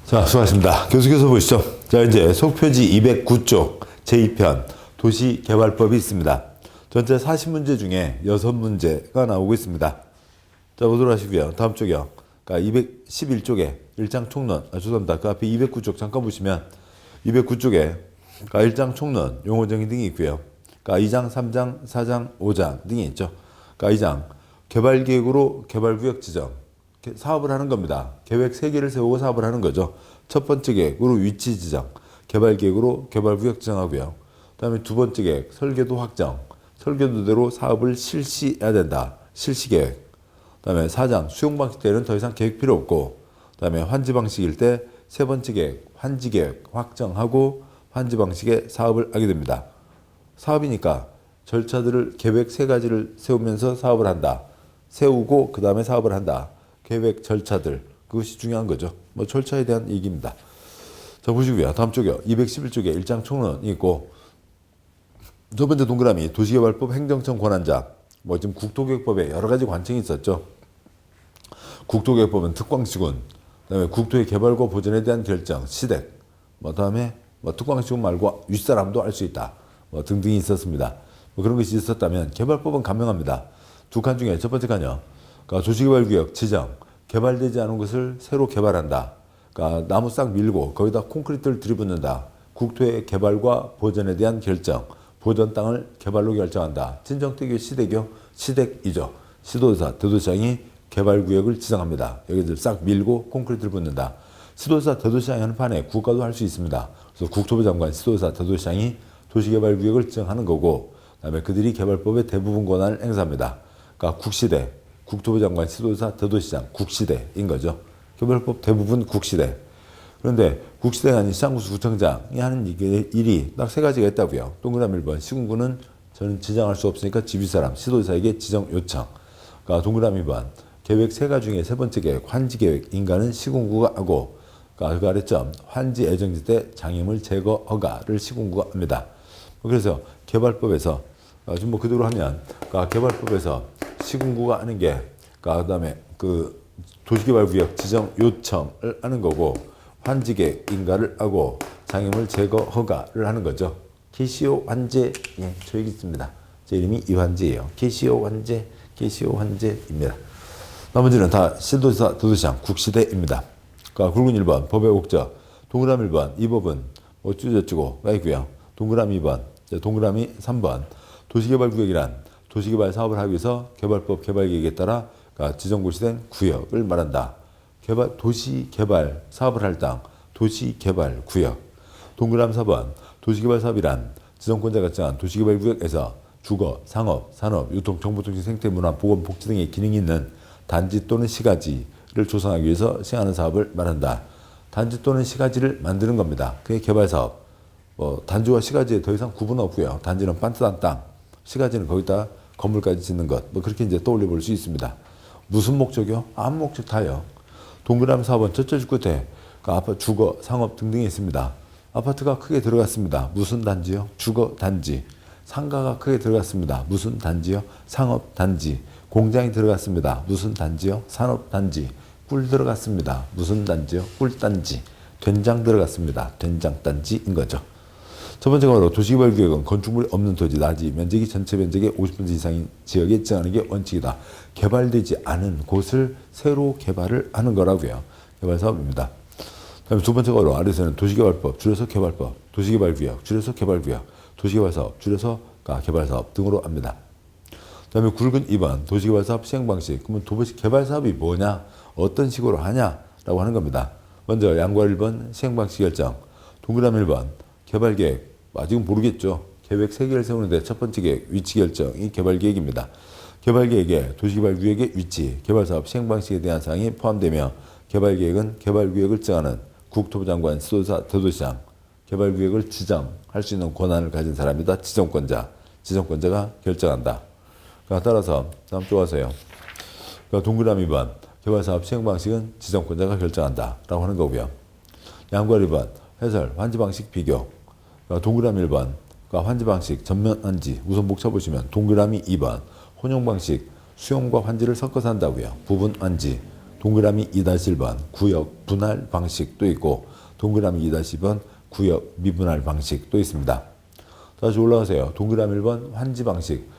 자, 수고하셨습니다. 계속해서 보시죠. 자, 이제 속표지 209쪽 제2편 도시개발법이 있습니다. 전체 40문제 중에 6문제가 나오고 있습니다. 자, 보도록 하시고요. 다음 쪽이요. 그러니까 211쪽에 1장 총론, 죄송합니다. 그 앞에 209쪽 잠깐 보시면 209쪽에 그러니까 1장 총론, 용어정의 등이 있고요. 그러니까 2장, 3장, 4장, 5장 등이 있죠. 그러니까 2장 개발계획으로 개발구역 지정, 사업을 하는 겁니다. 계획 3개를 세우고 사업을 하는 거죠. 첫 번째 계획으로 위치 지정, 개발계획으로 개발구역 지정하고요. 그 다음에 두 번째 계획, 설계도 확정, 설계도대로 사업을 실시해야 된다. 실시계획. 그 다음에 4장, 수용방식 때는 더 이상 계획 필요 없고, 그 다음에 환지방식일 때 세 번째 계획, 환지계획 확정하고 환지방식의 사업을 하게 됩니다. 사업이니까 절차들을 계획 3가지를 세우면서 사업을 한다. 세우고 그 다음에 사업을 한다. 계획 절차들, 그것이 중요한 거죠. 뭐 절차에 대한 얘기입니다. 자, 보시고요. 다음 쪽이요. 211쪽에 1장 총론이 있고, 첫 번째 동그라미 도시개발법 행정청 권한자. 뭐 지금 국토개혁법에 여러 가지 관청이 있었죠. 국토개혁법은 특광시군, 그다음에 국토의 개발과 보전에 대한 결정, 시댁, 뭐 다음에 뭐 특광시군 말고 윗사람도 할 수 있다. 뭐 등등이 있었습니다. 뭐 그런 것이 있었다면 개발법은 간명합니다. 두 칸 중에 첫 번째 칸이요. 그러니까 도시개발구역 지정, 개발되지 않은 것을 새로 개발한다. 그러니까 나무 싹 밀고 거기다 콘크리트를 들이붓는다. 국토의 개발과 보전에 대한 결정, 보전 땅을 개발로 결정한다. 진정되교 시대교, 시댁이죠. 시도지사, 대도시장이 개발구역을 지정합니다. 여기들 싹 밀고 콘크리트를 붓는다. 시도지사, 대도시장이 하는 판에 국가도 할 수 있습니다. 그래서 국토부 장관, 시도지사, 대도시장이 도시개발구역을 지정하는 거고, 그다음에 그들이 개발법의 대부분 권한을 행사합니다. 그러니까 국시대, 국토부 장관, 시도지사, 대도시장, 국시대인 거죠. 개발법 대부분 국시대. 그런데 국시대가 아닌 시장구수 구청장이 하는 일이 딱 3가지가 있다고요. 동그라미 1번, 시군구는 저는 지정할 수 없으니까 지휘사람, 시도지사에게 지정 요청. 그러니까 동그라미 2번, 계획 3가 중에 세 번째 계획, 환지계획, 인가는 시군구가 하고, 그러니까 그 아래점, 환지 애정지 때 장애물 제거 허가를 시군구가 합니다. 그래서 개발법에서 지금 뭐 그대로 하면, 그러니까 개발법에서 시군구가 하는 게, 그다음에 그 도시개발구역 지정 요청을 하는 거고, 환지계획 인가를 하고 장애물 제거 허가를 하는 거죠. KCO 환제, 예, 저 여기 있습니다. 제 이름이 이환재예요. KCO 환제, KCO 환제입니다. 나머지는 다 시도지사, 대도시장, 국시대입니다. 그러니까 굵은 1번 법의 목적, 동그라미 1번 이 법은 어쩌고저쩌고가 있고요. 동그라미 2번, 동그라미 3번 도시개발구역이란 도시개발 사업을 하기 위해서 개발법 개발계획에 따라 그러니까 지정고시된 구역을 말한다. 도시개발 사업을 할 땅, 도시개발구역. 동그라미 4번 도시개발 사업이란 지정권자가 정한 도시개발구역에서 주거, 상업, 산업, 유통, 정보통신, 생태, 문화, 보건, 복지 등의 기능이 있는 단지 또는 시가지를 조성하기 위해서 시행하는 사업을 말한다. 단지 또는 시가지를 만드는 겁니다. 그게 개발사업. 단지와 시가지에 더 이상 구분 없고요. 단지는 빤듯한 땅, 시가지는 거기다 건물까지 짓는 것. 뭐 그렇게 이제 떠올려 볼 수 있습니다. 무슨 목적이요? 아무 목적 다요. 동그라미 4번 첫째 줄 끝에 아파트, 주거, 상업 등등이 있습니다. 아파트가 크게 들어갔습니다. 무슨 단지요? 주거 단지. 상가가 크게 들어갔습니다. 무슨 단지요? 상업 단지. 공장이 들어갔습니다. 무슨 단지요? 산업 단지. 꿀 들어갔습니다. 무슨 단지요? 꿀단지. 된장 들어갔습니다. 된장 단지인 거죠. 첫 번째 거로 도시개발구역은 건축물이 없는 토지, 낮이, 면적이 전체 면적의 50% 이상인 지역에 지정하는 게 원칙이다. 개발되지 않은 곳을 새로 개발을 하는 거라고요. 개발사업입니다. 그다음에 두 번째 거로 아래에서는 도시개발법, 줄여서 개발법, 도시개발구역, 줄여서 개발구역, 도시개발사업, 줄여서 개발사업 등으로 합니다. 그 다음에 굵은 2번 도시개발사업 시행방식. 그러면 도시개발사업이 뭐냐, 어떤 식으로 하냐라고 하는 겁니다. 먼저 양과 1번 시행방식 결정, 동그라미 1번 개발계획. 아직은 모르겠죠. 계획 3개를 세우는데 첫 번째 계획 위치 결정이 개발계획입니다. 개발계획에 도시개발구역의 위치, 개발사업 시행방식에 대한 사항이 포함되며 개발계획은 개발구역을 정하는 국토부 장관, 시도지사, 대도시장, 개발구역을 지정할 수 있는 권한을 가진 사람이다. 지정권자. 지정권자가 결정한다. 그러니까 따라서 다음 쪽 와서요. 그러니까 동그라미 2번 개발사업 시행방식은 지정권자가 결정한다 라고 하는 거고요. 양과 1번 해설, 환지방식 비교. 그러니까 동그라미 1번 그러니까 환지방식, 전면 환지. 우선 목 쳐보시면 동그라미 2번 혼용방식, 수용과 환지를 섞어서 한다고요. 부분 환지. 동그라미 2-1번 구역 분할 방식도 있고 동그라미 2-2번 구역 미분할 방식도 있습니다. 다시 올라가세요. 동그라미 1번 환지 방식.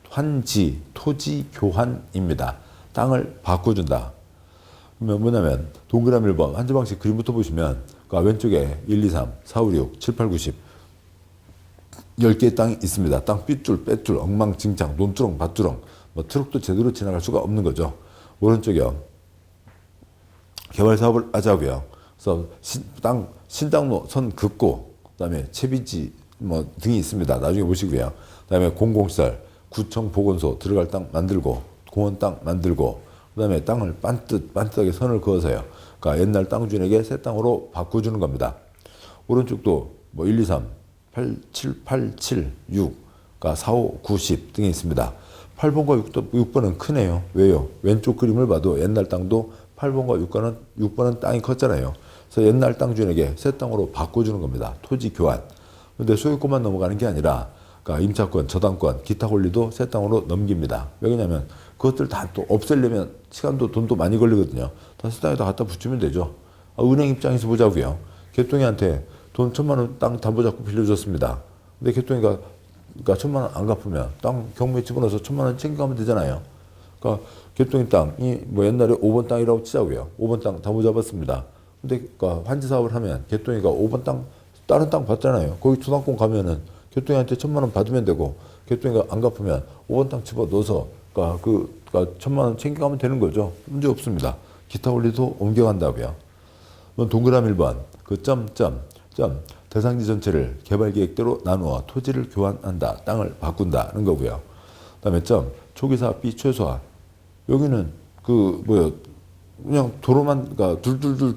환지, 토지 교환입니다. 땅을 바꿔준다. 그러면 뭐냐면 동그라미 1번 환지 방식 그림부터 보시면 그러니까 왼쪽에 1, 2, 3, 4, 5, 6, 7, 8, 9, 10 10개의 땅이 있습니다. 땅 삐뚤, 빼뚤, 엉망진창, 논두렁, 밭두렁 뭐 트럭도 제대로 지나갈 수가 없는 거죠. 오른쪽이요. 개발 사업을 하자고요. 그래서 신당로 선 긋고 그다음에 채비지 뭐 등이 있습니다. 나중에 보시고요. 그다음에 공공시설, 구청 보건소 들어갈 땅 만들고 공원 땅 만들고 그다음에 땅을 반듯하게 선을 그어서요. 그러니까 옛날 땅 주인에게 새 땅으로 바꿔주는 겁니다. 오른쪽도 뭐 1, 2, 3, 8, 7, 8, 7, 6, 그러니까 4, 5, 9, 10 등이 있습니다. 8번과 6번은 크네요. 왜요? 왼쪽 그림을 봐도 옛날 땅도 8번과 6번은 땅이 컸잖아요. 그래서 옛날 땅 주인에게 새 땅으로 바꿔주는 겁니다. 토지 교환. 근데 소유권만 넘어가는 게 아니라 그러니까 임차권, 저당권, 기타 권리도 새 땅으로 넘깁니다. 왜냐면 그것들 다 또 없애려면 시간도 돈도 많이 걸리거든요. 다 새 땅에다 갖다 붙이면 되죠. 은행 입장에서 보자고요. 개똥이한테 돈 1,000만 원 땅 담보 잡고 빌려줬습니다. 근데 개똥이가 그러니까 1,000만 원 안 갚으면 땅 경매에 집어넣어서 1,000만 원 챙겨가면 되잖아요. 그러니까 개똥이 땅이 뭐 옛날에 5번 땅이라고 치자고요. 5번 땅 담보 잡았습니다. 근데 그러니까 환지 사업을 하면 개똥이가 5번 땅 다른 땅 받잖아요. 거기 초당권 가면은 개똥이한테 1,000만 원 받으면 되고 개똥이가 안 갚으면 5번 땅 집어 넣어서 그러니까 1,000만 원 챙겨가면 되는 거죠. 문제 없습니다. 기타 권리도 옮겨간다고요. 동그라미 1번 그 점 대상지 전체를 개발 계획대로 나누어 토지를 교환한다. 땅을 바꾼다는 거고요. 그다음에 초기 사업비 최소화. 여기는 그냥 도로만 그러니까 둘둘둘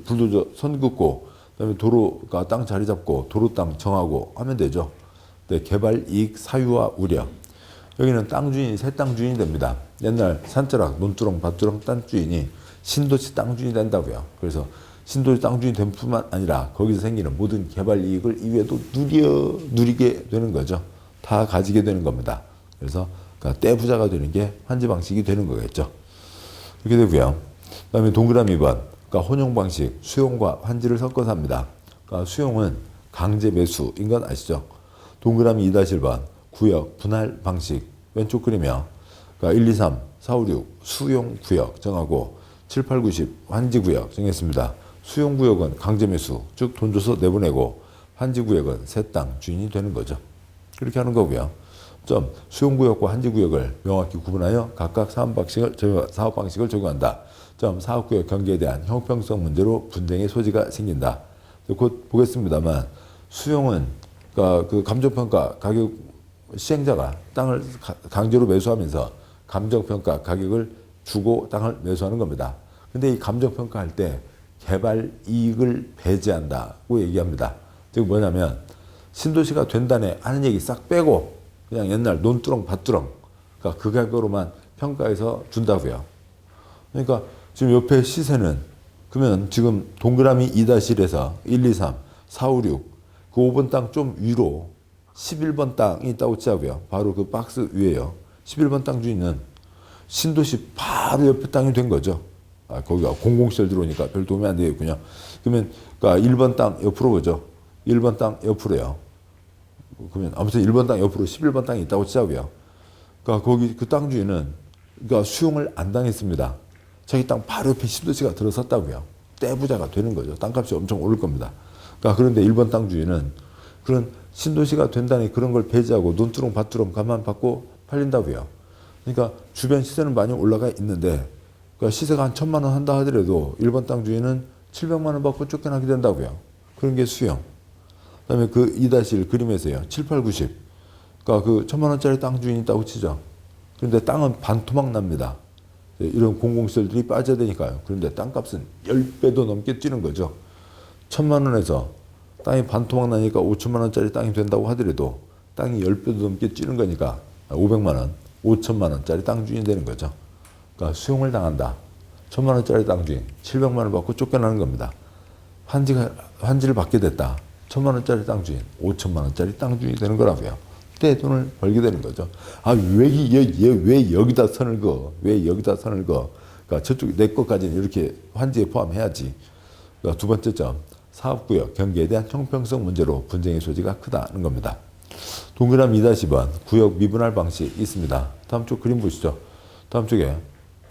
불도저 선 긋고 그다음에 도로가 땅 자리 잡고 도로 땅 정하고 하면 되죠. 네, 개발 이익 사유와 우려. 여기는 땅 주인이 새 땅 주인이 됩니다. 옛날 산자락, 논두렁, 밭두렁 땅 주인이 신도시 땅 주인이 된다고요. 그래서 신도시 땅 주인이 된 뿐만 아니라 거기서 생기는 모든 개발 이익을 이외에도 누리게 되는 거죠. 다 가지게 되는 겁니다. 그래서 그러니까 떼부자가 되는 게 환지 방식이 되는 거겠죠. 이렇게 되고요. 그다음에 동그라미 2번. 그러니까 혼용 방식, 수용과 환지를 섞어서 합니다. 그러니까 수용은 강제 매수인 건 아시죠? 동그라미 2-1번 구역 분할 방식 왼쪽 그림이요. 그러니까 1, 2, 3, 4, 5, 6 수용 구역 정하고 7, 8, 9, 10 환지 구역 정했습니다. 수용 구역은 강제 매수, 즉 돈 줘서 내보내고 환지 구역은 새 땅 주인이 되는 거죠. 그렇게 하는 거고요. 수용 구역과 환지 구역을 명확히 구분하여 각각 사업 방식을 적용한다. 사업 구역 경계에 대한 형평성 문제로 분쟁의 소지가 생긴다. 곧 보겠습니다만 수용은 그러니까 그 감정평가 가격 시행자가 땅을 강제로 매수하면서 감정평가 가격을 주고 땅을 매수하는 겁니다. 근데 이 감정평가할 때 개발 이익을 배제한다고 얘기합니다. 즉 뭐냐면 신도시가 된다네 하는 얘기 싹 빼고 그냥 옛날 논두렁 밭두렁 그러니까 그 가격으로만 평가해서 준다고요. 그러니까 지금 옆에 시세는 그러면 지금 동그라미 2-1에서 1, 2, 3, 4, 5, 6 그 5번 땅 좀 위로 11번 땅이 있다고 치자고요. 바로 그 박스 위에요. 11번 땅 주인은 신도시 바로 옆에 땅이 된 거죠. 거기가 공공시설 들어오니까 별 도움이 안 되겠군요. 그러면 그러니까 1번 땅 옆으로 보죠. 1번 땅 옆으로요. 그러면 아무튼 1번 땅 옆으로 11번 땅이 있다고 치자고요. 그러니까 거기 그 땅 주인은 그러니까 수용을 안 당했습니다. 자기 땅 바로 옆에 신도시가 들어섰다고요. 떼부자가 되는 거죠. 땅값이 엄청 오를 겁니다. 그러니까 그런데 1번 땅 주인은 그런 신도시가 된다니 그런 걸 배제하고 논두렁 밭두렁 가만 받고 팔린다고요. 그러니까 주변 시세는 많이 올라가 있는데 그러니까 시세가 한 1,000만 원 한다 하더라도 1번 땅 주인은 700만 원 받고 쫓겨나게 된다고요. 그런 게 수용. 그다음에 그 2-1 그림에서요. 7, 8, 9, 10. 그러니까 그 1,000만 원짜리 땅 주인이 있다고 치죠. 그런데 땅은 반토막 납니다. 이런 공공시설들이 빠져야 되니까요. 그런데 땅값은 10배도 넘게 뛰는 거죠. 1,000만 원에서 땅이 반토막 나니까 5천만 원짜리 땅이 된다고 하더라도 땅이 10배도 넘게 뛰는 거니까 500만 원, 5천만 원짜리 땅 주인이 되는 거죠. 그러니까 수용을 당한다. 1,000만 원짜리 땅 주인 700만 원 받고 쫓겨나는 겁니다. 환지를 받게 됐다. 1,000만 원짜리 땅 주인 5천만 원짜리 땅 주인이 되는 거라고요. 그때 돈을 벌게 되는 거죠. 왜 여기다 선을 그어? 왜 여기다 선을 그어? 그러니까 저쪽 내 것까지는 이렇게 환지에 포함해야지. 그러니까 두 번째 점, 사업구역 경계에 대한 형평성 문제로 분쟁의 소지가 크다는 겁니다. 동그라미 2-번 구역 미분할 방식이 있습니다. 다음 쪽 그림 보시죠. 다음 쪽에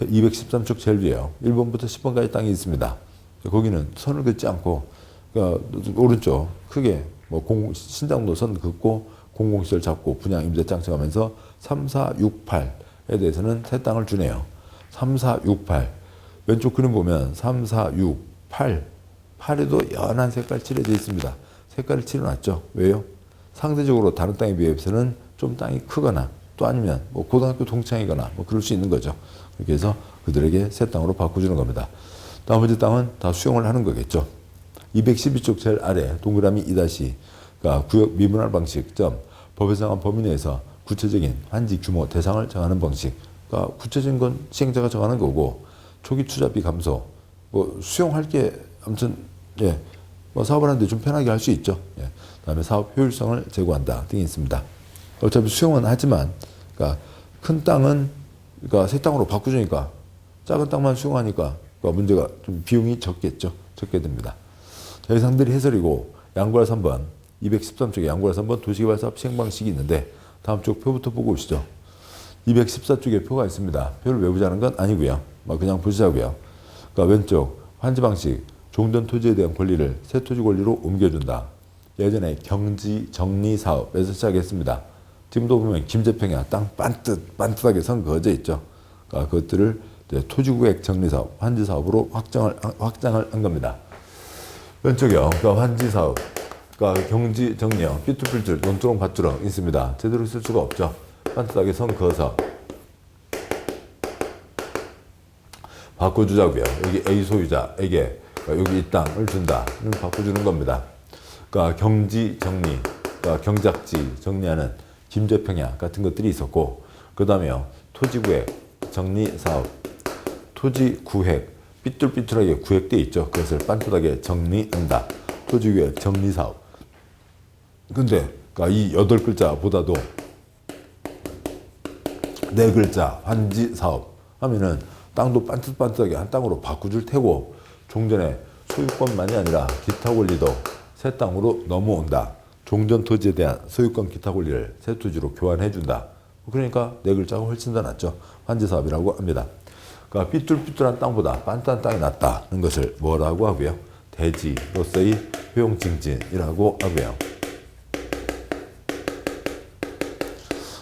213쪽 제일 위에요. 1번부터 10번까지 땅이 있습니다. 거기는 선을 긋지 않고, 그러니까 오른쪽 크게 뭐 신장도 선 긋고 공공시설 잡고 분양 임대장 정하면서 3, 4, 6, 8에 대해서는 새 땅을 주네요. 3, 4, 6, 8. 왼쪽 그림 보면 3, 4, 6, 8. 8에도 연한 색깔 칠해져 있습니다. 색깔을 칠해놨죠. 왜요? 상대적으로 다른 땅에 비해서는 좀 땅이 크거나 또 아니면 뭐 고등학교 동창이거나 뭐 그럴 수 있는 거죠. 그렇게 해서 그들에게 새 땅으로 바꿔주는 겁니다. 나머지 땅은 다 수용을 하는 거겠죠. 212쪽 제일 아래 동그라미 2- 그러니까 구역 미분할 방식 점 법에서 정한 범위 내에서 구체적인 환지 규모 대상을 정하는 방식. 그러니까 구체적인 건 시행자가 정하는 거고 초기 투자비 감소 뭐 수용할 게 아무튼 뭐 사업을 하는데 좀 편하게 할 수 있죠. 그다음에 사업 효율성을 제고한다 등이 있습니다. 어차피 수용은 하지만 그러니까 큰 땅은 그러니까 새 땅으로 바꾸주니까 작은 땅만 수용하니까 그러니까 문제가 좀 비용이 적겠죠. 적게 됩니다. 자, 이상들이 해설이고 양구할 3번 213쪽에 양구할 3번 도시개발사업 시행 방식이 있는데 다음 쪽 표부터 보고 오시죠. 214쪽에 표가 있습니다. 표를 외우자는 건 아니고요. 그냥 보시자고요. 그러니까 왼쪽 환지 방식 종전 토지에 대한 권리를 새 토지 권리로 옮겨준다. 예전에 경지 정리 사업에서 시작했습니다. 지금도 보면 김제평야 땅 반듯하게 선 그어져 있죠. 그러니까 그것들을 토지구획 정리 사업, 환지 사업으로 확장을 한 겁니다. 왼쪽이요. 그러니까 환지 사업, 그러니까 경지 정리요. 삐뚤삐뚤 논두렁 밭두렁 있습니다. 제대로 쓸 수가 없죠. 반듯하게 선 그어서 바꿔주자고요. 여기 A 소유자에게 여기 이 땅을 준다는 바꿔주는 겁니다. 그러니까 경지 정리, 그러니까 경작지 정리하는 김제평야 같은 것들이 있었고, 그 다음에요 토지구획 정리 사업, 토지구획 삐뚤삐뚤하게 구획돼 있죠. 그것을 반듯하게 정리한다. 토지구획 정리 사업. 근데 그러니까 이 8글자보다도 4글자 환지 사업 하면은 땅도 반듯반듯하게 한 땅으로 바꿔줄 테고 종전에 소유권만이 아니라 기타 권리도 새 땅으로 넘어온다. 종전 토지에 대한 소유권 기타 권리를 새 토지로 교환해준다. 그러니까 4글자가 훨씬 더 낫죠. 환지 사업이라고 합니다. 그러니까 삐뚤삐뚤한 땅보다 반듯한 땅이 낫다는 것을 뭐라고 하고요? 대지로서의 효용증진이라고 하고요.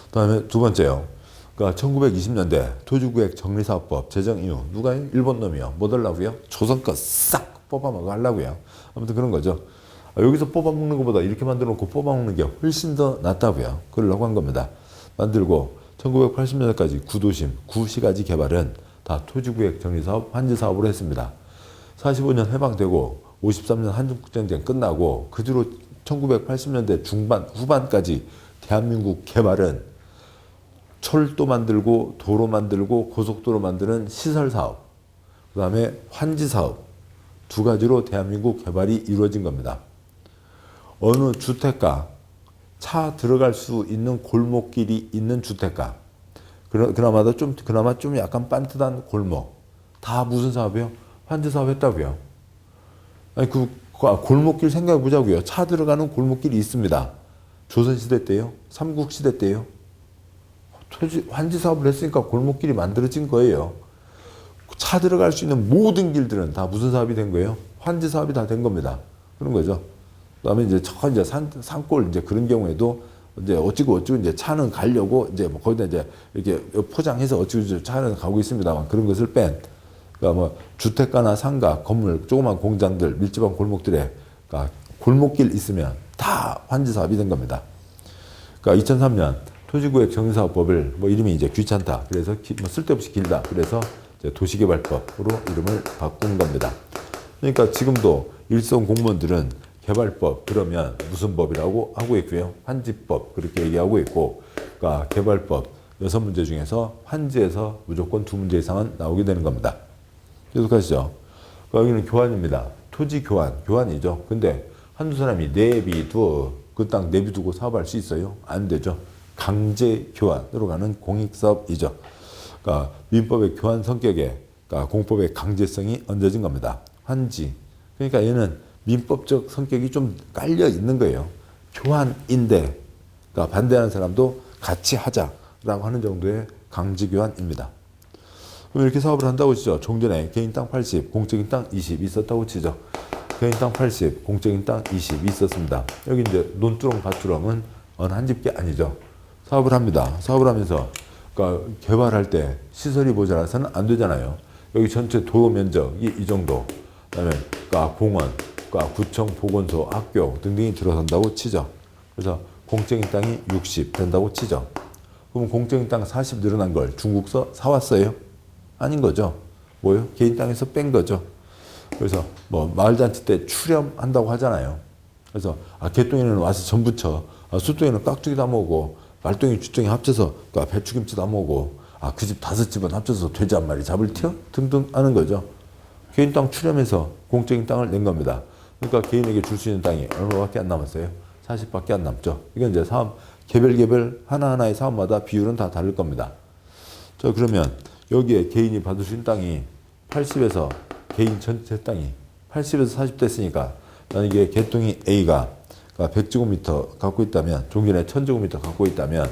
그 다음에 두 번째요. 그러니까 1920년대 토지구획 정리사업법 제정 이후 누가요? 일본 놈이요. 뭐 달라고요? 조선 거 싹 뽑아먹어 하려고요. 아무튼 그런 거죠. 여기서 뽑아먹는 것보다 이렇게 만들어놓고 뽑아먹는 게 훨씬 더 낫다고요. 그러려고 한 겁니다. 만들고 1980년대까지 구도심, 구시가지 개발은 다 토지구획 정리사업, 환지사업으로 했습니다. 45년 해방되고 53년 한중국전쟁 끝나고 그 뒤로 1980년대 중반, 후반까지 대한민국 개발은 철도 만들고 도로 만들고 고속도로 만드는 시설사업, 그 다음에 환지사업 두 가지로 대한민국 개발이 이루어진 겁니다. 어느 주택가, 차 들어갈 수 있는 골목길이 있는 주택가, 그나마 좀 약간 반듯한 골목, 다 무슨 사업이요? 환지사업 했다고요. 아니 그 골목길 생각해 보자고요. 차 들어가는 골목길이 있습니다. 조선시대 때요, 삼국시대 때요. 환지 사업을 했으니까 골목길이 만들어진 거예요. 차 들어갈 수 있는 모든 길들은 다 무슨 사업이 된 거예요? 환지 사업이 다 된 겁니다. 그런 거죠. 그다음에 이제 산골 이제 그런 경우에도 이제 어찌고 이제 차는 가려고 이제 뭐 거기다 이제 이렇게 포장해서 어찌고 차는 가고 있습니다만 그런 것을 뺀. 그러니까 뭐 주택가나 상가, 건물, 조그만 공장들, 밀집한 골목들에 그러니까 골목길 있으면 다 환지 사업이 된 겁니다. 그러니까 2003년 토지구획 정리사업법을 뭐 이름이 이제 귀찮다. 그래서 뭐 쓸데없이 길다. 그래서 이제 도시개발법으로 이름을 바꾼 겁니다. 그러니까 지금도 일선 공무원들은 개발법 그러면 무슨 법이라고 하고 있고요. 환지법 그렇게 얘기하고 있고, 그러니까 개발법 6문제 중에서 환지에서 무조건 2문제 이상은 나오게 되는 겁니다. 계속하시죠. 그러니까 여기는 교환입니다. 토지 교환이죠. 근데 한두 사람이 내비두어 그 땅 내비두고 사업할 수 있어요? 안 되죠. 강제 교환으로 가는 공익사업이죠. 그러니까 민법의 교환 성격에 그러니까 공법의 강제성이 얹어진 겁니다. 환지. 그러니까 얘는 민법적 성격이 좀 깔려 있는 거예요. 교환인데, 그러니까 반대하는 사람도 같이 하자라고 하는 정도의 강제교환입니다. 그럼 이렇게 사업을 한다고 치죠. 종전에 개인 땅 80, 공적인 땅 20 있었다고 치죠. 개인 땅 80, 공적인 땅 20 있었습니다. 여기 이제 논두렁, 밭두렁은 어느 한 집게 아니죠. 사업을 합니다. 사업을 하면서 그러니까 개발할 때 시설이 모자라서는 안 되잖아요. 여기 전체 도로 면적이 이 정도. 그다음에 그러니까 공원, 그러니까 구청, 보건소, 학교 등등이 들어선다고 치죠. 그래서 공적인 땅이 60 된다고 치죠. 그럼 공적인 땅 40 늘어난 걸 중국서 사왔어요? 아닌 거죠. 뭐요? 개인 땅에서 뺀 거죠. 그래서 뭐 마을잔치 때 출염한다고 하잖아요. 그래서 개똥이는 와서 전부 쳐. 수똥이는 깍두기 다 먹고 말똥이 주똥이 합쳐서 배추김치 다 먹고 그 집 5집은 합쳐서 돼지 한 마리 잡을 튀어? 등등 하는 거죠. 개인 땅 출염해서 공적인 땅을 낸 겁니다. 그러니까 개인에게 줄 수 있는 땅이 얼마밖에 안 남았어요? 40밖에 안 남죠. 이건 이제 사업 개별 하나하나의 사업마다 비율은 다 다를 겁니다. 자, 그러면 여기에 개인이 받을 수 있는 땅이 80에서 개인 전체 땅이 80에서 40 됐으니까 만약에 개똥이 A가 100제곱미터 갖고 있다면 종전에 1000제곱미터 갖고 있다면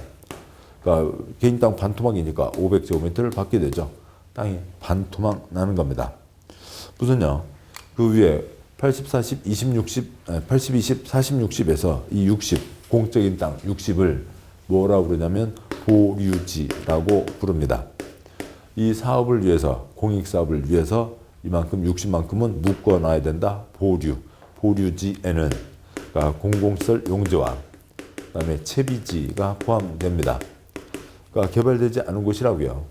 그러니까 개인 땅 반토막이니까 500제곱미터를 받게 되죠. 땅이 반토막 나는 겁니다. 무슨요? 그 위에 80, 40, 20, 60, 80, 20, 40, 60에서 이 60, 공적인 땅 60을 뭐라고 부르냐면 보류지라고 부릅니다. 이 사업을 위해서, 공익사업을 위해서 이만큼 60만큼은 묶어놔야 된다. 보류지에는 그러니까 공공시설 용지와 그다음에 채비지가 포함됩니다. 그러니까 개발되지 않은 곳이라고요.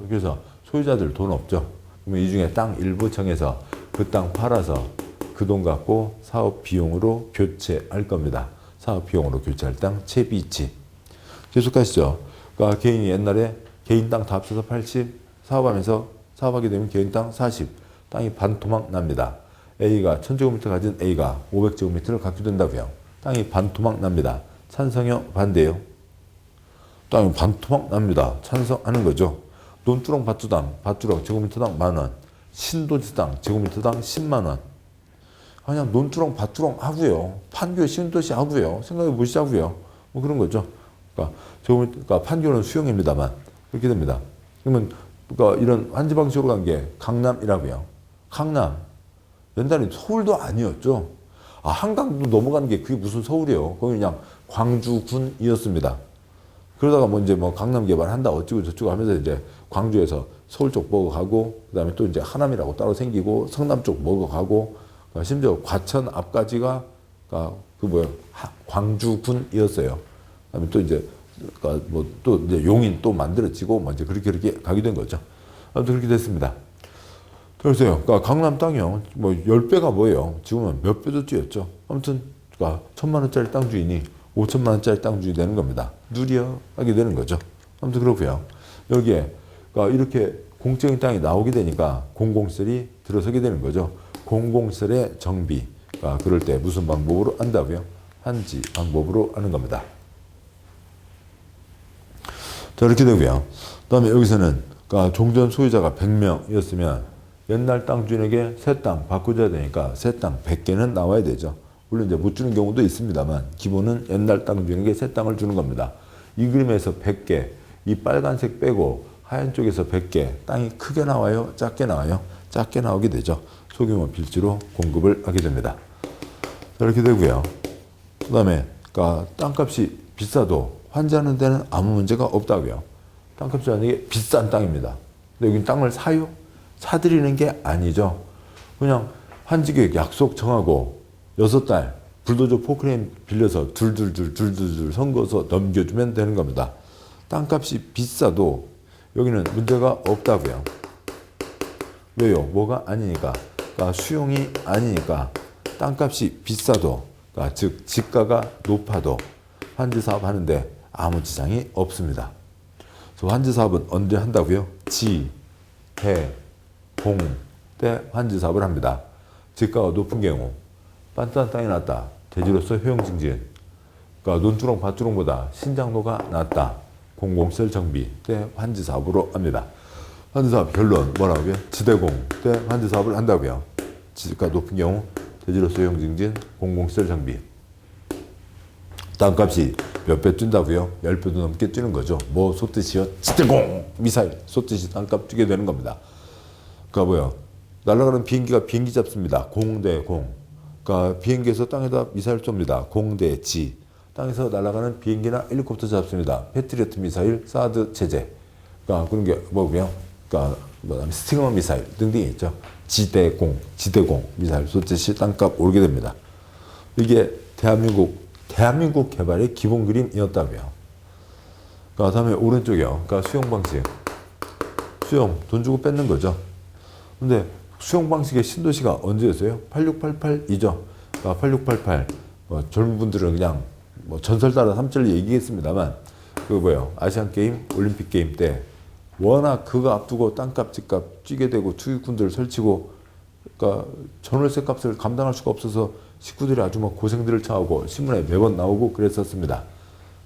그래서 소유자들 돈 없죠. 그러면 이 중에 땅 일부 정해서 그 땅 팔아서 그 돈 갖고 사업 비용으로 교체할 겁니다. 사업 비용으로 교체할 땅 채비지. 계속 가시죠. 그러니까 개인이 옛날에 개인 땅 다 합쳐서 80, 사업하게 되면 개인 땅 40, 땅이 반토막 납니다. A가 1000제곱미터 가진 A가 500제곱미터를 갖게 된다고요. 땅이 반토막 납니다. 찬성요? 반대요? 땅이 반토막 납니다. 찬성하는 거죠. 논두렁, 밭두렁 제곱미터당 10,000원, 신도시 땅 제곱미터당 10만원. 그냥 논두렁, 밭두렁 하고요. 판교, 신도시 하고요. 생각해 보시자고요. 뭐 그런 거죠. 그러니까 판교는 수용입니다만 그렇게 됩니다. 그러면 그러니까 이런 환지 방식으로 간 게 강남이라고요. 강남. 옛날에 서울도 아니었죠. 한강도 넘어가는 게 그게 무슨 서울이에요. 거기 그냥 광주군이었습니다. 그러다가 이제 강남 개발한다 어쩌고 저쩌고 하면서 이제 광주에서 서울 쪽 먹어가고 그다음에 또 이제 하남이라고 따로 생기고 성남 쪽 먹어가고 심지어 과천 앞까지가 광주군이었어요. 그다음에 또 이제 또 이제 용인 또 만들어지고 이제 그렇게 가게 된 거죠. 아무튼 그렇게 됐습니다. 그래서요. 그러니까 강남 땅이요. 10배가 뭐예요? 지금은 몇 배도 뛰었죠. 아무튼 1,000만 원짜리 땅 주인이 5천만 원짜리 땅 주인이 되는 겁니다. 누려 하게 되는 거죠. 아무튼 그렇고요. 여기에 이렇게 공적인 땅이 나오게 되니까 공공시설이 들어서게 되는 거죠. 공공시설의 정비. 그럴 때 무슨 방법으로 한다고요? 환지 방법으로 하는 겁니다. 자, 이렇게 되고요. 그다음에 여기서는 종전 소유자가 100명이었으면 옛날 땅 주인에게 새 땅 바꿔줘야 되니까 새 땅 100개는 나와야 되죠. 물론 이제 못 주는 경우도 있습니다만 기본은 옛날 땅 주인에게 새 땅을 주는 겁니다. 이 그림에서 100개, 이 빨간색 빼고 하얀 쪽에서 100개, 땅이 크게 나와요? 작게 나와요? 작게 나오게 되죠. 소규모 필지로 공급을 하게 됩니다. 이렇게 되고요. 그 다음에 땅값이 비싸도 환지하는 데는 아무 문제가 없다고요. 땅값이 만약에 비싼 땅입니다. 근데 여기 땅을 사요? 사들이는 게 아니죠. 그냥 환지계획 약속 정하고 6달 불도저 포크레인 빌려서 둘둘둘 선거서 넘겨주면 되는 겁니다. 땅값이 비싸도 여기는 문제가 없다고요. 왜요? 뭐가 아니니까. 수용이 아니니까 땅값이 비싸도 즉 지가가 높아도 환지 사업 하는데 아무 지장이 없습니다. 그래서 환지 사업은 언제 한다고요? 지, 해, 공 때 환지 사업을 합니다. 지가가 높은 경우 빤딴 땅이 낫다. 대지로서 효용증진. 논두렁, 밭두렁보다 신장도가 낮다. 공공시설 정비 때 환지 사업으로 합니다. 환지사업 결론 뭐라고요? 지대공 때 환지사업을 한다고요. 지가 높은 경우 대지로 소형 증진, 공공시설 장비. 땅값이 몇 배 뛴다고요? 10배도 넘게 뛰는 거죠. 뭐 솟듯이요? 지대공 미사일 솟듯이 땅값 뛰게 되는 겁니다. 그러니까 뭐요? 날아가는 비행기가 비행기 잡습니다. 공대 공. 그러니까 비행기에서 땅에다 미사일 쏩니다. 공대 지. 땅에서 날아가는 비행기나 헬리콥터 잡습니다. 패트리어트 미사일, 사드 체제. 그러니까 그런 게 뭐고요? 그러니까 뭐냐면 스팅어 미사일 등등이 있죠. 지대공 미사일 쏘듯이 땅값 오르게 됩니다. 이게 대한민국 개발의 기본 그림이었다고요. 그러니까 다음에 오른쪽이요. 그러니까 수용 방식. 수용 돈 주고 뺏는 거죠. 근데 수용 방식의 신도시가 언제였어요? 8688이죠. 그러니까 8688 젊은 분들은 그냥 뭐 전설 따라 삼절 얘기했습니다만 그 뭐예요? 아시안 게임, 올림픽 게임 때 워낙 그거 앞두고 땅값, 집값 찌게 되고 투기꾼들 설치고 그러니까 전월세 값을 감당할 수가 없어서 식구들이 아주 막 고생들을 처하고 신문에 매번 나오고 그랬었습니다.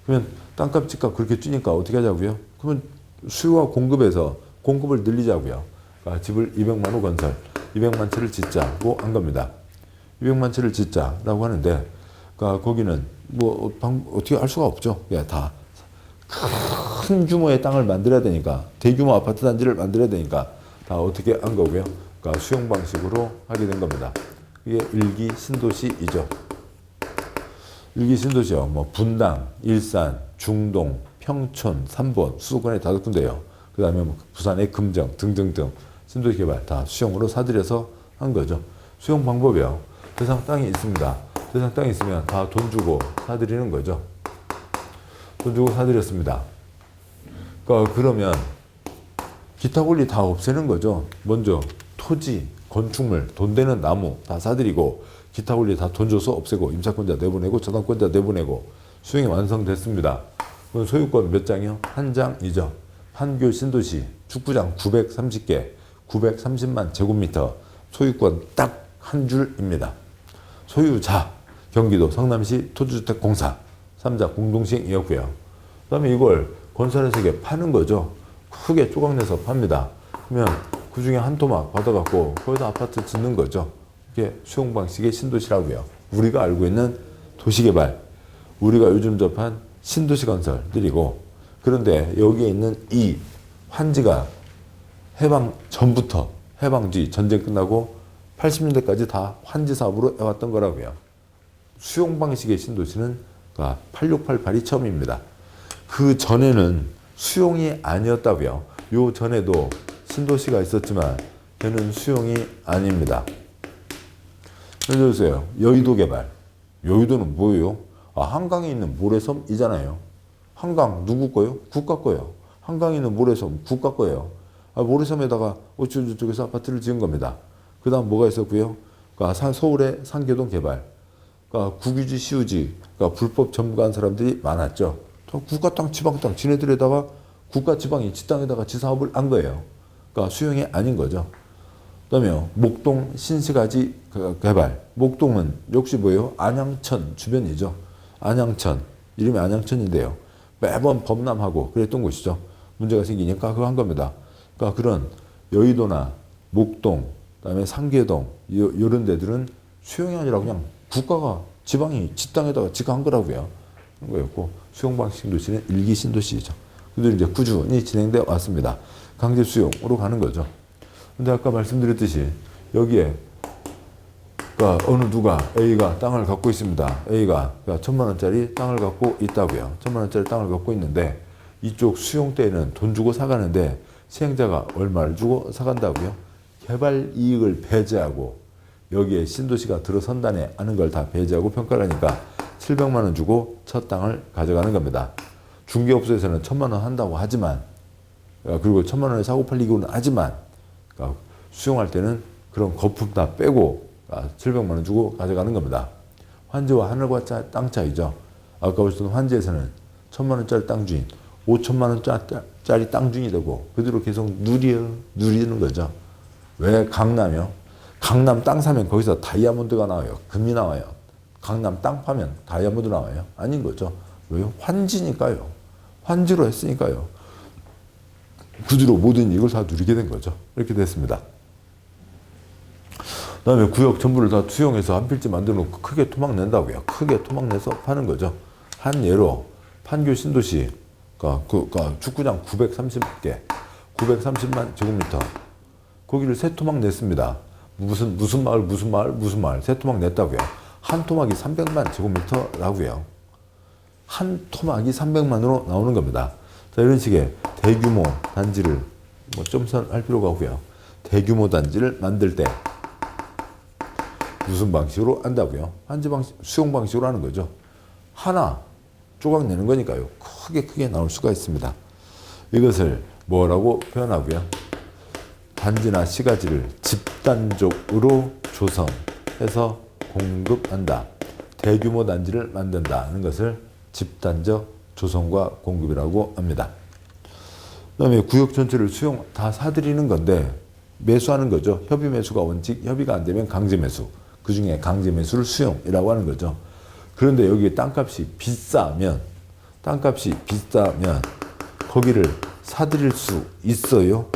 그러면 땅값, 집값 그렇게 찌니까 어떻게 하자고요? 그러면 수요와 공급에서 공급을 늘리자고요. 그러니까 집을 200만 호 건설, 200만 채를 짓자고 한 겁니다. 200만 채를 짓자라고 하는데 그러니까 거기는 뭐 어떻게 할 수가 없죠. 다 큰 규모의 땅을 만들어야 되니까 대규모 아파트 단지를 만들어야 되니까 다 어떻게 한 거고요. 그러니까 수용 방식으로 하게 된 겁니다. 이게 일기 신도시이죠. 일기 신도시요. 뭐 분당, 일산, 중동, 평촌, 삼본, 수도권에 5군데요. 그 다음에 뭐 부산의 금정 등등등 신도시 개발 다 수용으로 사들여서 한 거죠. 수용 방법이요. 대상 땅이 있습니다. 대상 땅이 있으면 다 돈 주고 사들이는 거죠. 돈 주고 사들였습니다. 그러니까 그러면 기타 권리 다 없애는 거죠. 먼저 토지, 건축물, 돈 되는 나무 다 사들이고 기타 권리 다 돈 줘서 없애고 임차권자 내보내고 저당권자 내보내고 수용이 완성됐습니다. 그럼 소유권 몇 장이요? 한 장이죠. 판교 신도시 축구장 930개, 930만 제곱미터 소유권 딱 한 줄입니다. 소유자 경기도 성남시 토지주택공사 3자 공동시행이었고요. 그 다음에 이걸 건설회사에게 파는 거죠. 크게 조각내서 팝니다. 그러면 그 중에 한 토막 받아갖고 거기다 아파트 짓는 거죠. 이게 수용 방식의 신도시라고요. 우리가 알고 있는 도시개발, 우리가 요즘 접한 신도시 건설들이고, 그런데 여기에 있는 이 환지가 해방 전부터 해방 뒤 전쟁 끝나고 80년대까지 다 환지 사업으로 해왔던 거라고요. 수용 방식의 신도시는 8688이 처음입니다. 그 전에는 수용이 아니었다고요. 요 전에도 신도시가 있었지만 걔는 수용이 아닙니다. 예를 들어서 여의도 개발. 여의도는 뭐예요? 한강에 있는 모래섬이잖아요. 한강 누구 거요? 국가 거예요. 한강에 있는 모래섬 국가 거예요. 모래섬에다가 어쩌고저쩌고해서 아파트를 지은 겁니다. 그 다음 뭐가 있었고요? 서울의 상계동 개발. 국유지, 시유지, 불법 점거한 사람들이 많았죠. 국가 땅, 지방 땅, 지네들에다가 국가, 지방이 지 땅에다가 지 사업을 한 거예요. 수용이 아닌 거죠. 그 다음에 목동 신시가지 개발. 목동은 역시 뭐예요? 안양천 주변이죠. 안양천. 이름이 안양천인데요. 매번 범람하고 그랬던 곳이죠. 문제가 생기니까 그거 한 겁니다. 그러니까 그런 여의도나 목동, 그다음에 상계동 이런 데들은 수용이 아니라 그냥 국가가 지방이 지 땅에다가 지가 한 거라고요. 그런 거였고 수용 방식 신도시는 일기 신도시죠. 그들이 이제 꾸준히 진행돼 왔습니다. 강제 수용으로 가는 거죠. 근데 아까 말씀드렸듯이 여기에 어느 누가 A가 땅을 갖고 있습니다. A가 1,000만 원짜리 땅을 갖고 있다고요. 1,000만 원짜리 땅을 갖고 있는데 이쪽 수용 때는 돈 주고 사가는데 시행자가 얼마를 주고 사간다고요? 개발 이익을 배제하고 여기에 신도시가 들어선다네 하는 걸 다 배제하고 평가를 하니까 700만 원 주고 첫 땅을 가져가는 겁니다. 중개업소에서는 1,000만 원 한다고 하지만 그리고 1,000만 원에 사고 팔리고는 하지만 수용할 때는 그런 거품 다 빼고 700만 원 주고 가져가는 겁니다. 환지와 하늘과 땅 차이죠. 아까 보셨던 환지에서는 1,000만 원짜리 땅 주인, 5천만 원짜리 땅 주인이 되고 그대로 계속 누리는 거죠. 왜 강남이요? 강남 땅 사면 거기서 다이아몬드가 나와요. 금이 나와요. 강남 땅 파면 다이아몬드 나와요. 아닌 거죠. 왜요? 환지니까요. 환지로 했으니까요. 그 뒤로 모든 이익을 다 누리게 된 거죠. 이렇게 됐습니다. 그 다음에 구역 전부를 다 수용해서 한 필지 만들어 놓고 크게 토막 낸다고요. 크게 토막 내서 파는 거죠. 한 예로 판교 신도시 그러니까 축구장 930개 930만 제곱미터 거기를 세 토막 냈습니다. 무슨 마을 세 토막 냈다고요. 한 토막이 300만 제곱미터라고요. 한 토막이 300만으로 나오는 겁니다. 자, 이런 식의 대규모 단지를 뭐 점선할 필요가 없고요. 대규모 단지를 만들 때 무슨 방식으로 한다고요? 한지 방식, 수용 방식으로 하는 거죠. 하나 조각 내는 거니까요. 크게 나올 수가 있습니다. 이것을 뭐라고 표현하고요? 단지나 시가지를 집단적으로 조성해서 공급한다. 대규모 단지를 만든다는 것을 집단적 조성과 공급이라고 합니다. 그 다음에 구역 전체를 수용 다 사들이는 건데 매수하는 거죠. 협의 매수가 원칙, 협의가 안 되면 강제 매수. 그 중에 강제 매수를 수용이라고 하는 거죠. 그런데 여기 땅값이 비싸면 거기를 사들일 수 있어요?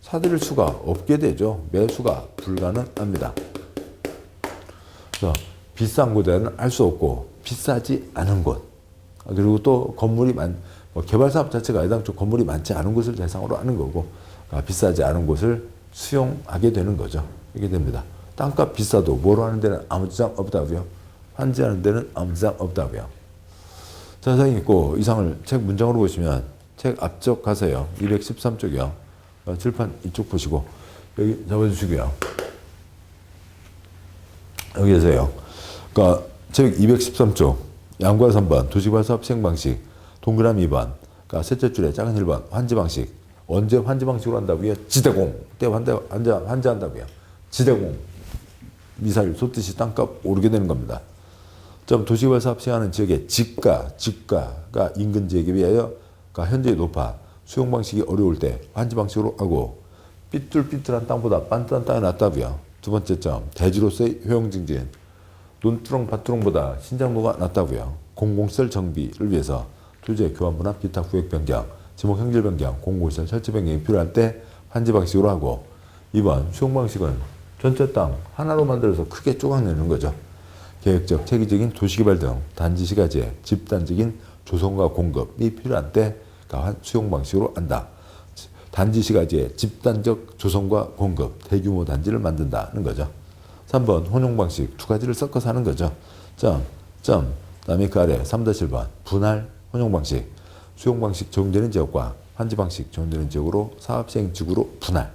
사들일 수가 없게 되죠. 매수가 불가능합니다. 그래서 비싼 곳에는 할 수 없고 비싸지 않은 곳 그리고 또 건물이 개발사업 자체가 애당초 건물이 많지 않은 곳을 대상으로 하는 거고 비싸지 않은 곳을 수용하게 되는 거죠. 이게 됩니다. 땅값 비싸도 뭐로 하는 데는 아무 지장 없다고요. 환지하는 데는 아무 지장 없다고요. 자, 사진 있고 이상을 책 문장으로 보시면 책 앞쪽 가세요. 213쪽이요. 칠판 이쪽 보시고 여기 잡아주시고요. 여기에서요. 그러니까 책 213쪽 양과 3번 도시개발사업 시행방식 동그라미 2번 그러니까 셋째 줄에 작은 1번 환지방식 언제 환지방식으로 한다고요? 지대공 때 환지한다고요. 지대공 미사일 쏟듯이 땅값 오르게 되는 겁니다. 도시개발사업 시행하는 지역의 지가가 인근 지역에 비하여 현저히 높아 수용 방식이 어려울 때 환지 방식으로 하고 삐뚤삐뚤한 땅보다 빤딴 땅이 낫다고요. 두 번째 점 대지로서의 효용 증진 논두렁 밭두렁보다 신장도가 낮다고요. 공공시설 정비를 위해서 토지의 교환분할 비탁 구역 변경 지목 형질 변경 공공시설 설치 변경이 필요할 때 환지 방식으로 하고 2번 수용 방식은 전체 땅 하나로 만들어서 크게 쪼각내는 거죠. 계획적, 체계적인 도시개발 등 단지 시가지의 집단적인 조성과 공급이 필요한 때 수용 방식으로 한다. 단지 시가지의 집단적 조성과 공급, 대규모 단지를 만든다는 거죠. 3번 혼용 방식 두 가지를 섞어서 하는 거죠. 그다음에 그 아래 3-1번 분할 혼용 방식 수용 방식 적용되는 지역과 환지 방식 적용되는 지역으로 사업 시행 지구로 분할.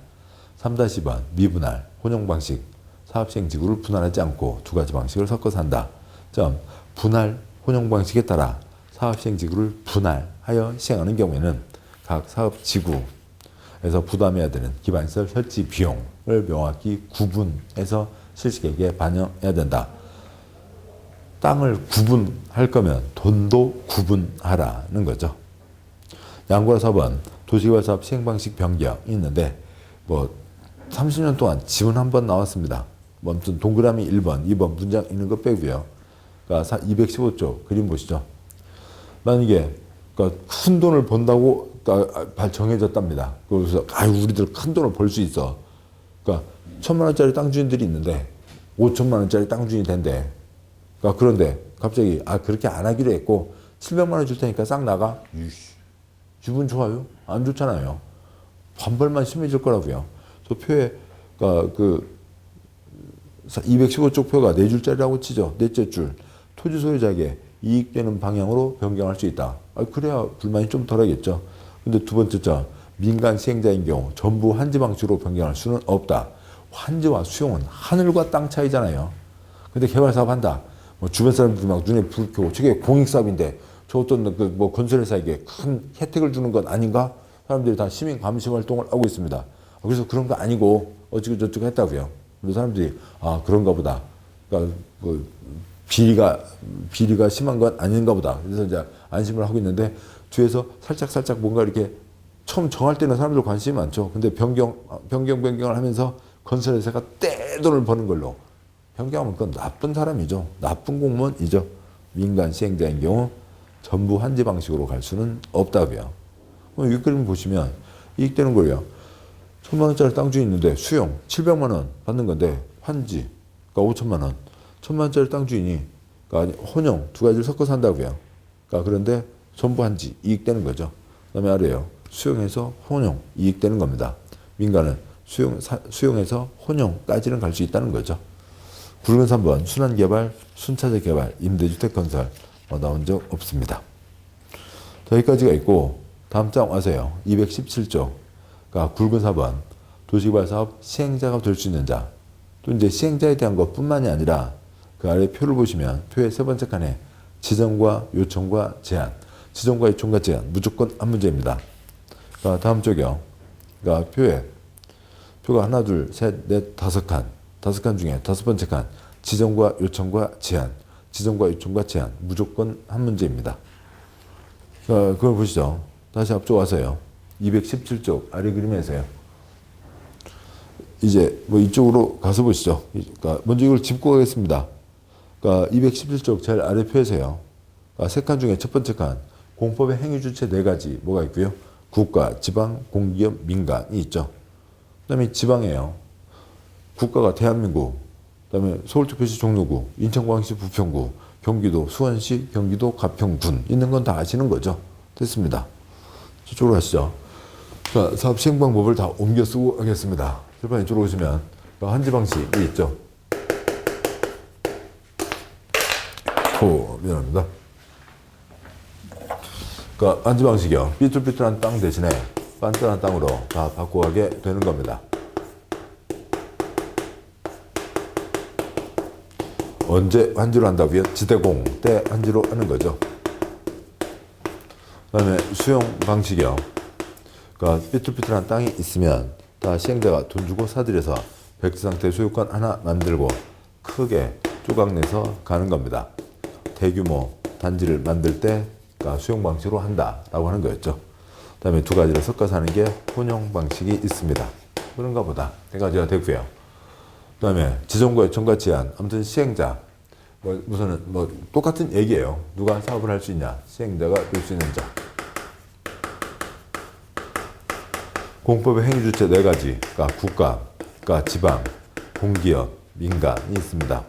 3-2번 미분할 혼용 방식 사업 시행 지구를 분할하지 않고 두 가지 방식을 섞어서 한다. 분할 혼용 방식에 따라 사업 시행 지구를 분할하여 시행하는 경우에는 각 사업 지구에서 부담해야 되는 기반시설 설치 비용을 명확히 구분해서 실시계획에 반영해야 된다. 땅을 구분할 거면 돈도 구분하라는 거죠. 양구라 4번 도시개발사업 시행방식 변경이 있는데 30년 동안 지원 한 번 나왔습니다. 아무튼 동그라미 1번, 2번 문장 있는 거 빼고요. 그러니까 215쪽 그림 보시죠. 만약에 큰 돈을 번다고 정해졌답니다. 그래서 우리들 큰 돈을 벌 수 있어. 그러니까 1,000만 원짜리 땅 주인들이 있는데 5천만 원짜리 땅 주인이 된대. 그런데 갑자기 그렇게 안 하기로 했고 700만 원 줄 테니까 싹 나가. 기분 좋아요? 안 좋잖아요. 반발만 심해질 거라고요. 저 표에 215쪽 표가 4줄짜리라고 치죠. 넷째 줄. 토지 소유자에게 이익되는 방향으로 변경할 수 있다. 그래야 불만이 좀 덜하겠죠. 근데 두 번째 점, 민간 시행자인 경우 전부 환지 방식으로 변경할 수는 없다. 환지와 수용은 하늘과 땅 차이잖아요. 근데 개발사업 한다. 주변 사람들이 막 눈에 불 켜고 저게 공익사업인데 저 어떤 건설회사에게 큰 혜택을 주는 건 아닌가? 사람들이 다 시민 감시 활동을 하고 있습니다. 그래서 그런 거 아니고 어찌고 저찌고 했다고요. 그래서 사람들이 그런가 보다. 그러니까 비리가 심한 건 아닌가 보다. 그래서 이제 안심을 하고 있는데 뒤에서 살짝 뭔가 이렇게 처음 정할 때는 사람들 관심이 많죠. 근데 변경을 하면서 건설회사가 떼돈을 버는 걸로 변경하면 그건 나쁜 사람이죠. 나쁜 공무원이죠. 민간 시행자인 경우 전부 환지 방식으로 갈 수는 없다고요. 그럼 윗그림 보시면 이익되는 거예요. 1,000만 원짜리 땅 주인 있는데 수용 700만 원 받는 건데 환지 그러니까 5천만 원. 1,000만 원짜리 땅 주인이 그러니까 혼용 두 가지를 섞어서 한다고요. 그러니까 그런데 전부 환지 이익되는 거죠. 그다음에 아래요. 수용해서 혼용 이익되는 겁니다. 민간은 수용해서 혼용까지는 갈 수 있다는 거죠. 굵은 3번 순환개발, 순차적 개발, 임대주택 건설 나온 적 없습니다. 여기까지가 있고 다음 장 와서요. 217조 그러니까 굵은 4번 도시개발사업 시행자가 될 수 있는 자 또 이제 시행자에 대한 것뿐만이 아니라 그 아래 표를 보시면 표의 세 번째 칸에 지정과 요청과 제한 지정과 요청과 제한 무조건 한 문제입니다. 그러니까 다음 쪽이요. 그러니까 표가 하나, 둘, 셋, 넷, 다섯 칸 중에 다섯 번째 칸 지정과 요청과 제한 지정과 요청과 제한 무조건 한 문제입니다. 그걸 보시죠. 다시 앞쪽 와서요. 217쪽 아래 그림에서요. 이제 뭐 이쪽으로 가서 보시죠. 그러니까 먼저 이걸 짚고 가겠습니다. 그러니까 217쪽 제일 아래 표에서요. 그러니까 세 칸 중에 첫 번째 칸 공법의 행위 주체 네 가지 뭐가 있고요. 국가, 지방, 공기업, 민간이 있죠. 그다음에 지방이에요. 국가가 대한민국, 그다음에 서울특별시 종로구, 인천광역시 부평구, 경기도 수원시, 경기도 가평군 있는 건 다 아시는 거죠. 됐습니다. 저쪽으로 가시죠. 자, 사업 시행 방법을 다 옮겨 쓰고 하겠습니다. 절반 이쪽으로 오시면 한지 방식이 있죠. 미안합니다. 그러니까 한지 방식이요. 삐뚤삐뚤한 땅 대신에 빤딴한 땅으로 다 바꿔가게 되는 겁니다. 언제 환지로 한다고요? 지대공 때 환지로 하는 거죠. 그 다음에 수용 방식이요. 그러니까 삐뚤삐뚤한 땅이 있으면 다 시행자가 돈 주고 사들여서 백지 상태 소유권 하나 만들고 크게 조각 내서 가는 겁니다. 대규모 단지를 만들 때 그러니까 수용 방식으로 한다라고 하는 거였죠. 그 다음에 두 가지를 섞어서 하는 게 혼용 방식이 있습니다. 그런가 보다. 네 가지가 되고요. 그 다음에 지정과 요청과 제한 아무튼 시행자 우선은 똑같은 얘기예요. 누가 사업을 할 수 있냐. 시행자가 될 수 있는 자. 공법의 행위주체 네 가지, 그러니까 국가, 그러니까 지방, 공기업, 민간이 있습니다.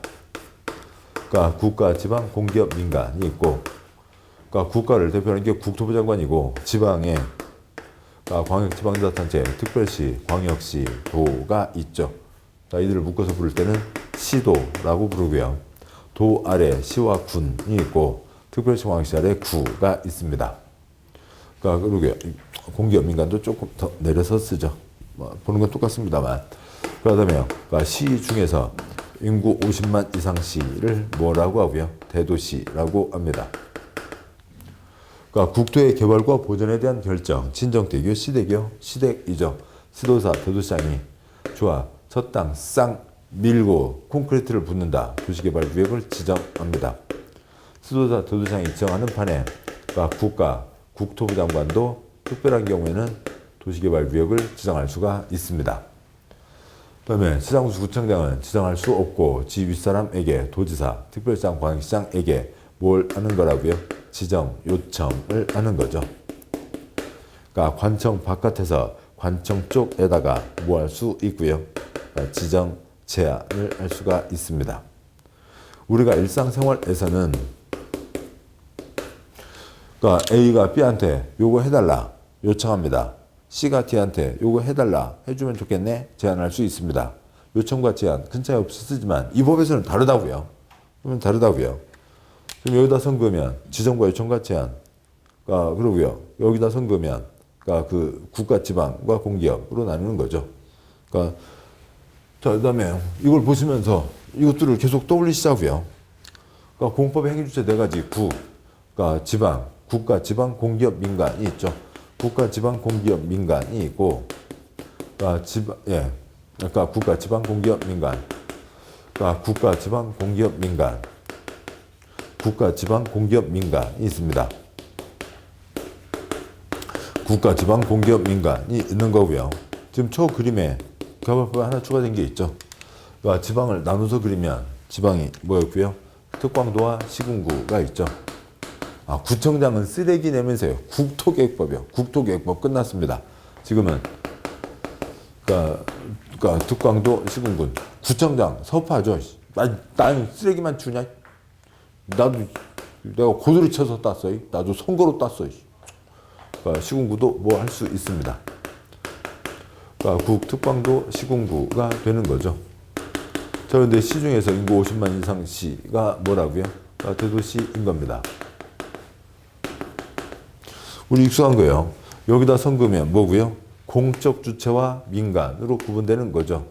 그러니까 국가, 지방, 공기업, 민간이 있고, 그러니까 국가를 대표하는 게 국토부 장관이고, 지방에 그러니까 광역지방자치단체, 특별시, 광역시, 도가 있죠. 자, 이들을 묶어서 부를 때는 시도라고 부르고요. 도 아래 시와 군이 있고, 특별시, 광역시 아래 구가 있습니다. 그러니까 그러게 공기업 민간도 조금 더 내려서 쓰죠. 보는 건 똑같습니다만. 그러다음에 그러니까 시 중에서 인구 50만 이상 시를 뭐라고 하고요? 대도시라고 합니다. 그러니까 국토의 개발과 보존에 대한 결정, 친정대교, 시대교, 시댁이죠. 시도사, 대도시장이 좋아, 첫 땅 쌍 밀고 콘크리트를 붓는다. 도시개발 구역을 지정합니다. 시도사, 대도시장이 지정하는 판에 그러니까 국가, 국토부 장관도 특별한 경우에는 도시개발구역을 지정할 수가 있습니다. 그 다음에 시장군수 구청장은 지정할 수 없고 지 윗사람에게 도지사, 특별시장, 광역시장에게 뭘 하는 거라고요? 지정, 요청을 하는 거죠. 그러니까 관청 바깥에서 관청 쪽에다가 뭐 할 수 있고요? 그러니까 지정, 제한을 할 수가 있습니다. 우리가 일상생활에서는 그러니까 A가 B한테 요거 해달라 요청합니다. C가 D한테 요거 해달라 해주면 좋겠네 제안할 수 있습니다. 요청과 제안 큰 차이 없이 쓰지만 이 법에서는 다르다고요. 그러면 다르다고요. 그럼 여기다 선거면 지정과 요청과 제안 그러고요. 여기다 선거면 그러니까 그 국가 지방과 공기업으로 나누는 거죠. 그러니까 자 그다음에 이걸 보시면서 이것들을 계속 떠올리시자고요. 그러니까 공법의 행위주체 네 가지 그러니까 지방 국가, 지방, 공기업, 민간이 있죠. 국가, 지방, 공기업, 민간이 있고, 그러니까 국가, 지방, 공기업, 민간. 그러니까 국가, 지방, 공기업, 민간. 국가, 지방, 공기업, 민간이 있습니다. 국가, 지방, 공기업, 민간이 있는 거고요. 지금 초 그림에 개발법에 하나 추가된 게 있죠. 그러니까 지방을 나눠서 그리면 지방이 뭐였고요? 특광도와 시군구가 있죠. 구청장은 쓰레기 내면서요. 국토계획법이요. 국토계획법 끝났습니다. 지금은 그러니까 득광도 시군군 구청장 서파죠. 난 쓰레기만 주냐? 나도 내가 고소리 쳐서 땄어. 나도 선거로 땄어. 그러니까 시군구도 뭐 할 수 있습니다. 그러니까 국특광도 시군구가 되는 거죠. 자, 근데 시중에서 인구 50만 이상 시가 뭐라고요? 대도시인 겁니다. 우리 익숙한 거예요. 여기다 섞으면 뭐고요? 공적 주체와 민간으로 구분되는 거죠.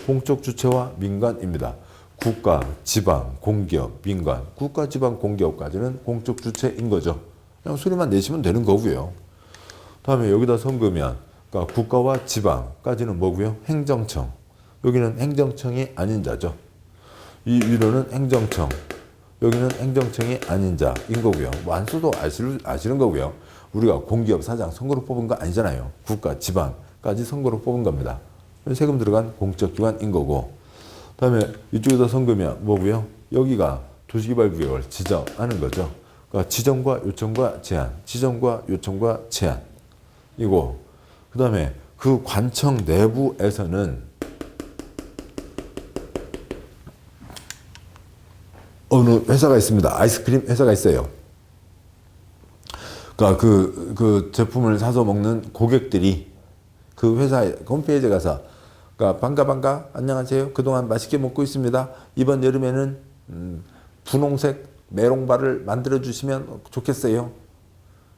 공적 주체와 민간입니다. 국가, 지방, 공기업, 민간. 국가, 지방, 공기업까지는 공적 주체인 거죠. 그냥 소리만 내시면 되는 거고요. 다음에 여기다 섞으면 그러니까 국가와 지방까지는 뭐고요? 행정청. 여기는 행정청이 아닌 자죠. 이 위로는 행정청. 여기는 행정청이 아닌 자인 거고요. 완수도 아시는 거고요. 우리가 공기업 사장 선거로 뽑은 거 아니잖아요. 국가, 지방까지 선거로 뽑은 겁니다. 세금 들어간 공적기관인 거고. 다음에 이쪽에다 섞으면 뭐고요? 여기가 도시개발구역을 지정하는 거죠. 그러니까 지정과 요청과 제한, 지정과 요청과 제한이고, 그 다음에 그 관청 내부에서는 어느 회사가 있습니다. 아이스크림 회사가 있어요. 그러니까 그 제품을 사서 먹는 고객들이 그 회사 홈페이지에 가서 그러니까 반가 안녕하세요. 그동안 맛있게 먹고 있습니다. 이번 여름에는 분홍색 메롱바를 만들어 주시면 좋겠어요.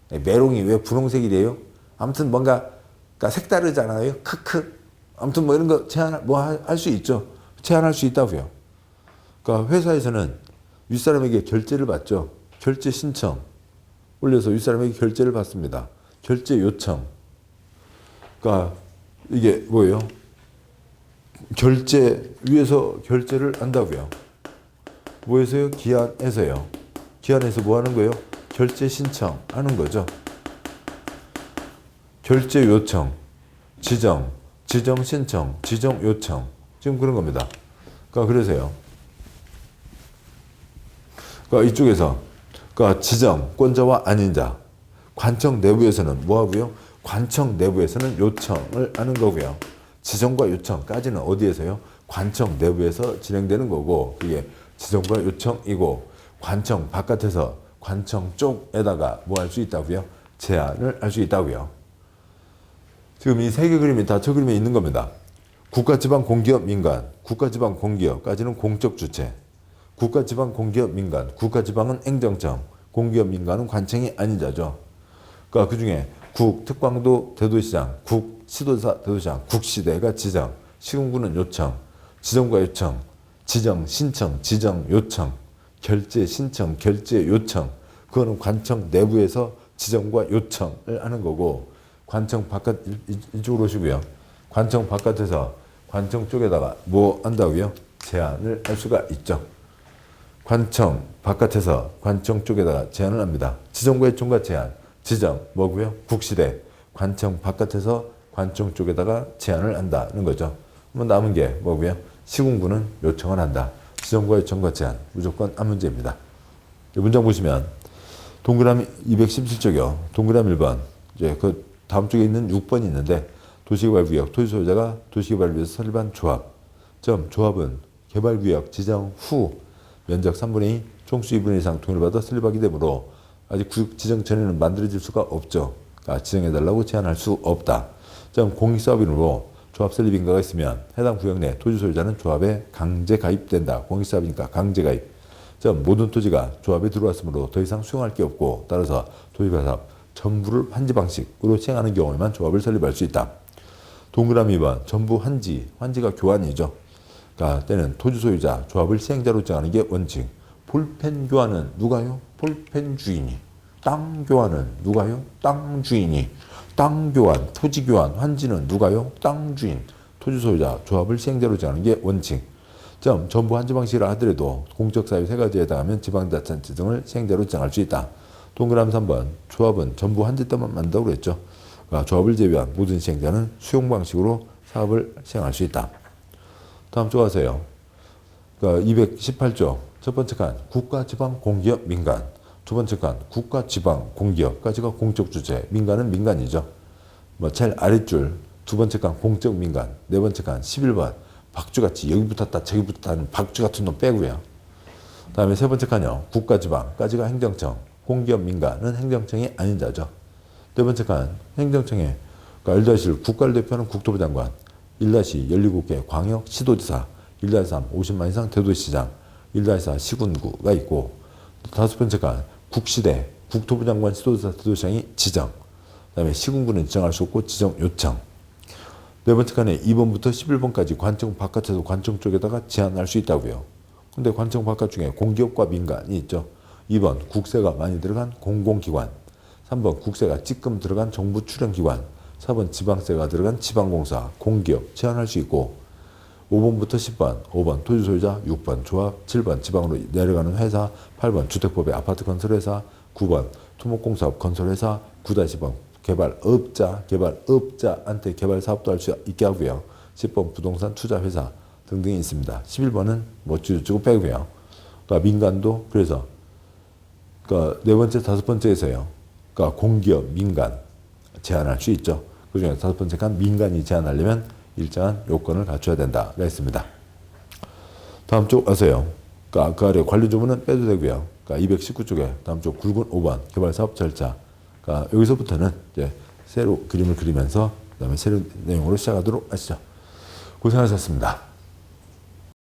메롱이 왜 분홍색이래요? 아무튼 뭔가 그러니까 색다르잖아요. 크크. 아무튼 뭐 이런 거 제한 뭐 할 수 있죠. 제한할 수 있다고요. 그러니까 회사에서는 윗사람에게 결제를 받죠. 결제 신청 올려서 윗사람에게 결제를 받습니다. 결제 요청. 그러니까 이게 뭐예요? 위에서 결제를 한다고요. 뭐에서요? 기한에서요. 기한에서 뭐 하는 거예요? 결제 신청하는 거죠. 결제 요청, 지정 신청, 지정 요청. 지금 그런 겁니다. 그러니까 그래서요. 그러니까 이쪽에서 그러니까 지정권자와 아닌 자. 관청 내부에서는 뭐 하고요? 관청 내부에서는 요청을 하는 거고요. 지정과 요청까지는 어디에서요? 관청 내부에서 진행되는 거고, 그게 지정과 요청이고, 관청 바깥에서 관청 쪽에다가 뭐 할 수 있다고요? 제한을 할 수 있다고요. 지금 이 세 개 그림이 다 저 그림에 있는 겁니다. 국가, 지방, 공기업, 민간. 국가, 지방, 공기업까지는 공적 주체. 국가, 지방, 공기업, 민간. 국가, 지방은 행정청. 공기업, 민간은 관청이 아닌 자죠. 그러니까 그 중에 국, 특광도, 대도시장, 국, 시도사, 대도시장, 국시대가 지정, 시군구는 요청, 지정과 요청, 지정, 신청, 지정, 요청, 결제, 신청, 결제, 요청. 그거는 관청 내부에서 지정과 요청을 하는 거고, 관청 바깥, 이쪽으로 오시고요. 관청 바깥에서 관청 쪽에다가 뭐 한다고요? 제한을 할 수가 있죠. 관청 바깥에서 관청 쪽에다가 제한을 합니다. 지정과 요청과 제한. 지정 뭐고요? 국시대. 관청 바깥에서 관청 쪽에다가 제한을 한다는 거죠. 그러면 남은 게 뭐고요? 시군구는 요청을 한다. 지정과 요청과 제한. 무조건 한 문제입니다. 이 문장 보시면 동그라미 217쪽이요. 동그라미 1번. 이제 그 다음 쪽에 있는 6번이 있는데 도시개발구역 토지소유자가 도시개발을 위해서 설립한 조합. 조합은 개발구역 지정 후 면적 3분의 2, 총수 2분의 1 이상 동의를 받아 설립하게 되므로 아직 구역 지정 전에는 만들어질 수가 없죠. 그러니까 지정해달라고 제한할 수 없다. 공익사업인으로 조합 설립 인가가 있으면 해당 구역 내 토지 소유자는 조합에 강제 가입된다. 공익사업이니까 강제 가입. 모든 토지가 조합에 들어왔으므로 더 이상 수용할 게 없고 따라서 도시개발사업 전부를 환지 방식으로 시행하는 경우에만 조합을 설립할 수 있다. 동그라미 2번 전부 환지가 교환이죠. 그러니까 때는 토지 소유자 조합을 시행자로 정하는 게 원칙. 볼펜 교환은 누가요? 볼펜 주인이. 땅 교환은 누가요? 땅 주인이. 땅 교환, 토지 교환, 환지는 누가요? 땅 주인. 토지 소유자 조합을 시행자로 정하는 게 원칙. 전부 환지 방식이라 하더라도 공적 사유 세 가지에 해당하면 지방자치단체 등을 시행자로 정할 수 있다. 동그라미 3번 조합은 전부 환지 때만 만든다고 그랬죠. 그러니까 조합을 제외한 모든 시행자는 수용 방식으로 사업을 시행할 수 있다. 다음 쪽 가세요. 그러니까 218조 첫 번째 칸 국가, 지방, 공기업, 민간. 두 번째 칸 국가, 지방, 공기업까지가 공적 주체, 민간은 민간이죠. 뭐 제일 아랫줄 두 번째 칸 공적 민간, 네 번째 칸 11번 박쥐같이 여기 붙었다 저기 붙었다는 박쥐 같은 놈 빼고요. 다음에 세 번째 칸이요. 국가, 지방까지가 행정청, 공기업, 민간은 행정청이 아닌 자죠. 네 번째 칸 행정청에 그러니까 1-1 국가를 대표하는 국토부 장관, 1-12개 광역 시도지사, 1-3 50만 이상 대도시장, 1-4 시군구가 있고, 다섯 번째 칸 국시대 국토부 장관, 시도지사, 대도시장이 지정, 그 다음에 시군구는 지정할 수 없고 지정 요청. 네 번째 칸에 2번부터 11번까지 관청 바깥에서 관청 쪽에다가 제한할 수 있다고요. 근데 관청 바깥 중에 공기업과 민간이 있죠. 2번 국세가 많이 들어간 공공기관, 3번 국세가 찌끔 들어간 정부 출연기관, 4번 지방세가 들어간 지방공사, 공기업 제한할 수 있고, 5번부터 10번, 5번 토지소유자, 6번 조합, 7번 지방으로 내려가는 회사, 8번 주택법의 아파트 건설회사, 9번 토목공사업 건설회사, 9-10번 개발업자한테 개발사업도 할 수 있게 하고요. 10번 부동산 투자회사 등등이 있습니다. 11번은 뭐 주고 빼고요. 그러니까 민간도 그래서 그러니까 네 번째, 다섯 번째에서요. 그러니까 공기업, 민간 제한할 수 있죠. 그중에 다섯 번째 칸 민간이 제한하려면 일정한 요건을 갖춰야 된다가 있습니다. 다음 쪽 와서요. 그러니까 그 아래 관리조문은 빼도 되고요. 그러니까 219쪽에 다음 쪽 굵은 5번 개발사업 절차. 그러니까 여기서부터는 이제 새로 그림을 그리면서 그다음에 새로운 내용으로 시작하도록 하시죠. 고생하셨습니다.